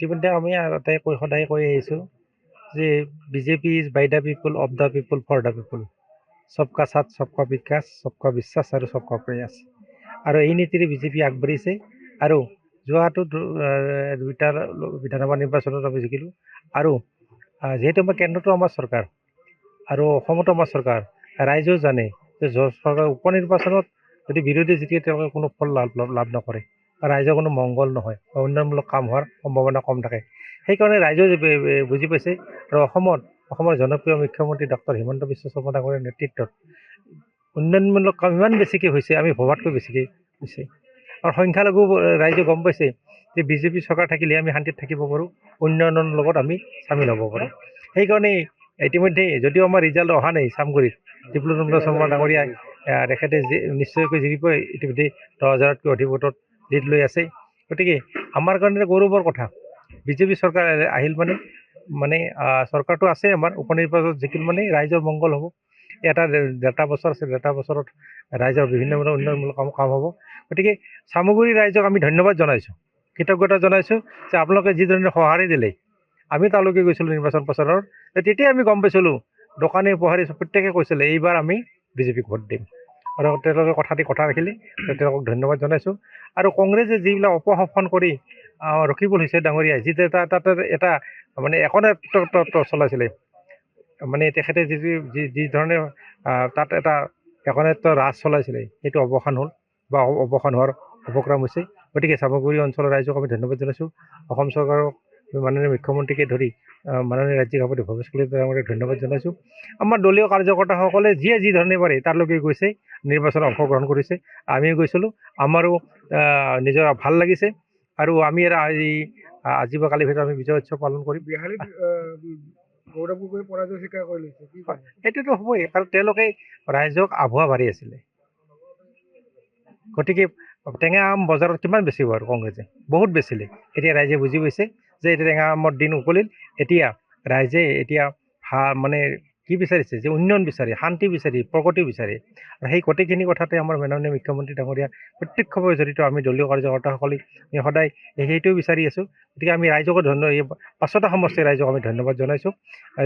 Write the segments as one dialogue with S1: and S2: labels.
S1: ইতিমধ্যে আমি সদায় কৈ আহিছোঁ যে BJP is by the people, of the people, for the people. সবকা সাথ, সবকা বিকাশ, সবকা বিশ্বাস আৰু সবকা প্ৰয়াস। আৰু এই নীতিৰে বিজেপি আগবাঢ়িছে। আৰু যোৱাটো দুইটাৰ বিধানসভা নিৰ্বাচনত আমি জিকিলোঁ। আৰু যিহেতু আমাৰ কেন্দ্ৰতো আমাৰ চৰকাৰ আৰু অসমতো আমাৰ চৰকাৰ, ৰাইজেও জানে যে চৰকাৰ উপনিৰ্বাচনত যদি বিৰোধী জিকে তেওঁলোকে কোনো ফল লাভ নকৰে, ৰাইজৰ কোনো মংগল নহয় বা উন্নয়নমূলক কাম হোৱাৰ সম্ভাৱনা কম থাকে। সেইকাৰণে ৰাইজেও বুজি পাইছে। আৰু অসমৰ জনপ্ৰিয় মুখ্যমন্ত্ৰী ডক্টৰ হিমন্ত বিশ্ব শৰ্মা ডাঙৰীয়াৰ নেতৃত্বত উন্নয়নমূলক কাম ইমান বেছিকৈ হৈছে, আমি ভবাতকৈ বেছিকৈ হৈছে। আৰু সংখ্যালঘু ৰাইজে গম পাইছে যে বিজেপি চৰকাৰ থাকিলে আমি শান্তিত থাকিব পাৰোঁ, উন্নয়নৰ লগত আমি চামিল হ'ব পাৰোঁ। সেইকাৰণে ইতিমধ্যে যদিও আমাৰ ৰিজাল্ট অহা নাই চামগুৰিত, বিপ্লৱ শৰ্মা ডাঙৰীয়াই তেখেতে নিশ্চয়কৈ জিকিব। ইতিমধ্যে 10,000তকৈ অধিক ভোটত লিড লৈ আছে। গতিকে আমাৰ কাৰণে গৌৰৱৰ কথা। বিজেপি চৰকাৰ আহিল মানে চৰকাৰটো আছে আমাৰ, উপনিৰ্বাচনত জিকিল মানে ৰাইজৰ মংগল হ'ব। ডেটা বছৰ আছে, ডেটা বছৰত ৰাইজৰ বিভিন্ন ধৰণৰ উন্নয়নমূলক কাম হ'ব। গতিকে চামগুৰি ৰাইজক আমি ধন্যবাদ জনাইছোঁ, কৃতজ্ঞতা জনাইছোঁ যে আপোনালোকে যিধৰণে সঁহাৰি দিলে। আমি তালৈকে গৈছিলোঁ নিৰ্বাচন প্ৰচাৰৰ, তেতিয়াই আমি গম পাইছিলোঁ, দোকানী পোহাৰী প্ৰত্যেকে কৈছিলে এইবাৰ আমি বিজেপিক ভোট দিম। আৰু তেওঁলোকে কথা ৰাখিলে, তেওঁলোকক ধন্যবাদ জনাইছোঁ। আৰু কংগ্ৰেছে যিবিলাক অপশাসন কৰি ৰখিবুল হুছেইন ডাঙৰীয়াই তাতে এটা মানে একনায়কত্ব চলাইছিলে, মানে তেখেতে যি ধৰণে তাত এটা একনায়কত্ব ৰাজ চলাইছিলে, সেইটো অৱসান হ'ল বা অৱসান হোৱাৰ উপক্ৰম হৈছে। গতিকে চামগুৰি অঞ্চলৰ ৰাইজক আমি ধন্যবাদ জনাইছোঁ। অসম চৰকাৰক, মাননীয় মুখ্যমন্ত্ৰীকে ধৰি মাননীয় ৰাজ্যিক সভাপতি ভৱেশ কলিতা ডাঙৰীয়াক ধন্যবাদ জনাইছোঁ। আমাৰ দলীয় কাৰ্যকৰ্তাসকলে যিয়ে যি ধৰণে পাৰে তালৈকে গৈছে, নিৰ্বাচনত অংশগ্ৰহণ কৰিছে। আমিও গৈছিলোঁ, আমাৰো নিজৰ ভাল লাগিছে। আৰু আমি আজি বা কালিৰ ভিতৰত আমি বিজয় উৎসৱ পালন কৰিম।
S2: গৌৰৱ গগৈ পৰাজয় স্বীকাৰ কৰি লৈছে, কি কয়?
S1: এইটোতো হ'বই, কাৰণ তেওঁলোকে ৰাইজক আভুৱা ভাৰি আছিলে। গতিকে টেঙা আম বজাৰত কিমান বেচিব আৰু কংগ্ৰেছে? বহুত বেচিলে। এতিয়া ৰাইজে বুজি পাইছে যে এতিয়া টেঙা আমৰ দিন উকলিল। এতিয়া ৰাইজে মানে কি বিচাৰিছে, যে উন্নয়ন বিচাৰে, শান্তি বিচাৰি, প্ৰগতি বিচাৰে। আৰু সেই গোটেইখিনি কথাতে আমাৰ মাননীয় মুখ্যমন্ত্ৰী ডাঙৰীয়া প্ৰত্যক্ষভাৱে জড়িত। আমি দলীয় কাৰ্যকৰ্তাসকলে আমি সদায় সেইটোও বিচাৰি আছোঁ। গতিকে আমি ৰাইজকো পাঁচটা সমষ্টিৰ ৰাইজক আমি ধন্যবাদ জনাইছোঁ।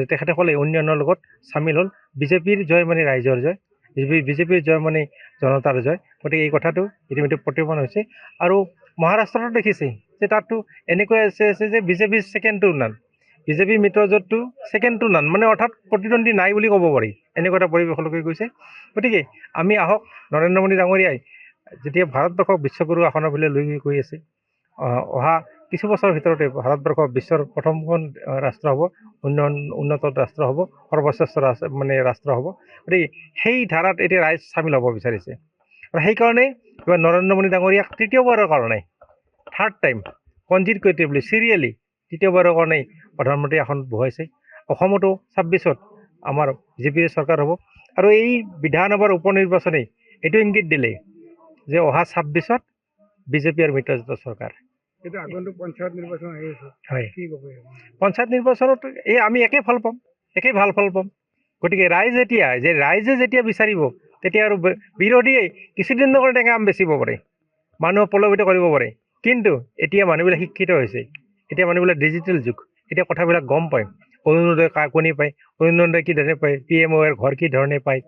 S1: তেখেতসকলে উন্নয়নৰ লগত চামিল হ'ল। বিজেপিৰ জয় মানে ৰাইজৰ জয়, বিজেপিৰ জয় মানে জনতাৰ জয়। গতিকে এই কথাটো ইতিমধ্যে প্ৰতিফলন হৈছে। আৰু মহাৰাষ্ট্ৰতো দেখিছে যে তাততো এনেকৈ আছে যে বিজেপিৰ ছেকেণ্ড টু নান, বিজেপিৰ মিত্ৰজোঁটটো ছেকেণ্ড টু নান, মানে অৰ্থাৎ প্ৰতিদ্বন্দ্বী নাই বুলি ক'ব পাৰি, এনেকুৱা এটা পৰিৱেশলৈকে গৈছে। গতিকে আমি আহক, নৰেন্দ্ৰ মোদী ডাঙৰীয়াই যেতিয়া ভাৰতবৰ্ষক বিশ্বগুৰু আসনৰ ফালে লৈ গৈ আছে, অহা কিছু বছৰৰ ভিতৰতে ভাৰতবৰ্ষ বিশ্বৰ প্ৰথমখন ৰাষ্ট্ৰ হ'ব, উন্নত ৰাষ্ট্ৰ হ'ব, সৰ্বশ্ৰেষ্ঠ ৰাষ্ট্ৰ হ'ব। গতিকে সেই ধাৰাত এতিয়া ৰাইজ চামিল হ'ব বিচাৰিছে। আৰু সেইকাৰণে নৰেন্দ্ৰ মোদী ডাঙৰীয়াক তৃতীয়বাৰৰ কাৰণে, থাৰ্ড টাইম কনজিকিউটিভলি, চিৰিয়েলি তৃতীয়বাৰৰ কাৰণে প্ৰধানমন্ত্ৰী আসনত বহাইছে। অসমতো 26ত আমাৰ বিজেপিৰ চৰকাৰ হ'ব। আৰু এই বিধানসভাৰ উপনিৰ্বাচনে এইটো ইংগিত দিলে যে অহা 26ত বিজেপি আৰু মিত্ৰজোঁটৰ চৰকাৰ।
S2: কিন্তু আগন্তুক পঞ্চায়ত নিৰ্বাচন আহি আছে,
S1: হয়,
S2: কি ক'ব?
S1: পঞ্চায়ত নিৰ্বাচনত আমি একেই ভাল পাম। গতিকে ৰাইজে যেতিয়া বিচাৰিব, তেতিয়া আৰু বিৰোধীয়ে কিছুদিনৰ কাৰণে টেঙা আম বেচিব পাৰে, মানুহক প্ৰলোভিত কৰিব পাৰে। কিন্তু এতিয়া মানুহবিলাক শিক্ষিত হৈছে, এতিয়া মানুহবিলাক ডিজিটেল যুগ, এতিয়া কথাবিলাক গম পায়। অৰুণোদয় কোনে পায়, অৰুণোদয় কি ধৰণে পায়, PMOৰ ঘৰ কি ধৰণে পায়,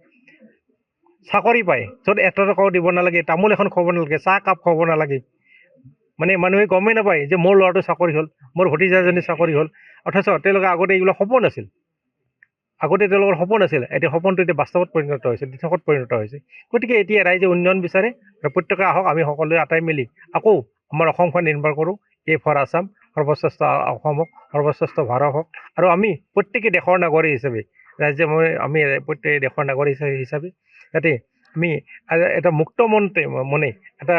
S1: চাকৰি পায় য'ত 1 টকাও দিব নালাগে, তামোল এখন খুৱাব নালাগে, চাহ কাপ খুৱাব নালাগে। মানে মানুহে গমেই নাপায় যে মোৰ ল'ৰাটো চাকৰি হ'ল, মোৰ ভতিজাজনী চাকৰি হ'ল। অথচ তেওঁলোকে আগতে এইবিলাক সপোন আছিল, তেওঁলোকৰ সপোন আছিল। এতিয়া সপোনটো এতিয়া বাস্তৱত পৰিণত হৈছে, দিঠকত পৰিণত হৈছে। গতিকে এতিয়া ৰাইজে উন্নয়ন বিচাৰে। আৰু প্ৰত্যেকে আহক, আমি সকলোৱে আটাই মিলি আকৌ আমাৰ অসমখন নিৰ্মাণ কৰোঁ। এ ফৰ আছাম, সৰ্বশ্ৰেষ্ঠ অসম হওক, সৰ্বশ্ৰেষ্ঠ ভাৰত হওক। আৰু আমি প্ৰত্যেকে দেশৰ নাগৰিক হিচাপে, আমি প্ৰত্যেকে দেশৰ নাগৰিক হিচাপে যাতে আমি এটা মুক্ত মনে এটা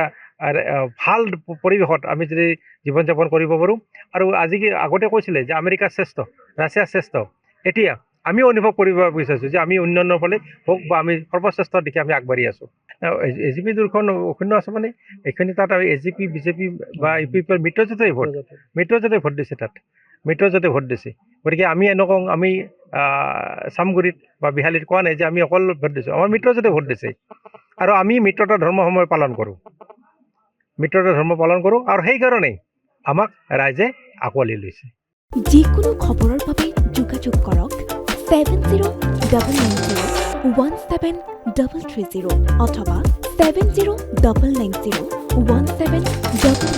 S1: ভাল পৰিৱেশত আমি যদি জীৱন যাপন কৰিব পাৰোঁ। আৰু আগতে কৈছিলে যে আমেৰিকা শ্ৰেষ্ঠ, ৰাছিয়া শ্ৰেষ্ঠ। এতিয়া আমিও অনুভৱ কৰিব বিচাৰিছোঁ যে আমি উন্নয়নৰ ফালে হওক বা আমি সৰ্বশ্ৰেষ্ঠ দিশে আমি আগবাঢ়ি আছোঁ। AGP দুখন অক্ষুণ্ণ আছে মানে এইখিনি তাত AGP, বিজেপি বা UPP মিত্ৰজোঁটে ভোট দিছে, তাত মিত্ৰজোঁটে ভোট দিছে। গতিকে আমি এনেকুৱা আমি চামগুৰিত বা বিহালীত কোৱা নাই যে আমি অকল ভোট দিছোঁ, আমাৰ মিত্ৰজোঁটে ভোট দিছে। আৰু আমি মিত্ৰতা ধৰ্ম পালন কৰোঁ, আৰু সেইকাৰণেই আমাক ৰাইজে আঁকোৱালি লৈছে।
S3: যিকোনো খবৰৰ বাবে যোগাযোগ কৰক 7099017330 অথবা 7099017900